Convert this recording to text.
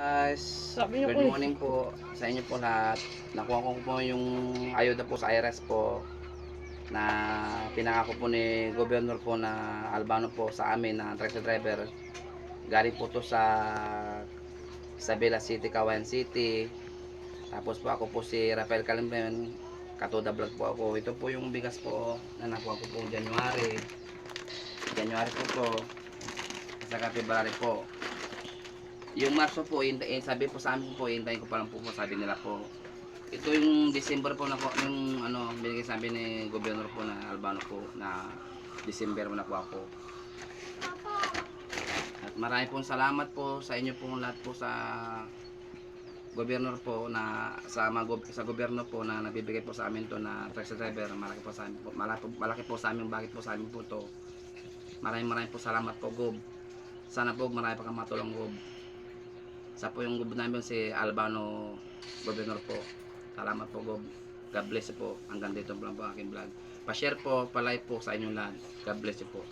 Guys, Sabi niya good ko eh. morning po sa inyo po lahat. Nakuha ko po yung ayuda po sa IRS po na pinangako po ni Governor po na Albano po sa amin na tricycle driver. Galing po to sa Isabela City, Caguan City. Tapos po ako po si Rafael Calimben, Katoda Vlog po ako. Ito po yung bigas po na nakuha ko po January. January po to. Sa February po. Yung Marso po, sabi po sa amin po, hintayin ko pa lang po, sabi nila po. Ito yung December po na po, yung ano, binigay sabi ni Governor po na Albano po na December mo na po ako. At marami pong salamat po sa inyo po lahat po sa Governor po na sa gobyerno po na nabibigay po sa amin to na taxi driver. Malaki po sa amin po, malaki po sa amin, bakit po sa amin po to. Maraming po salamat po, Gob. Sana po marami pa kang matulong, Gob. Sa po yung gob namin si Albano Governor po. Salamat po, Gob. God bless you po. Hanggang dito lang po aking vlog. Pa-share po, pa-like po sa inyong lahat. God bless you po.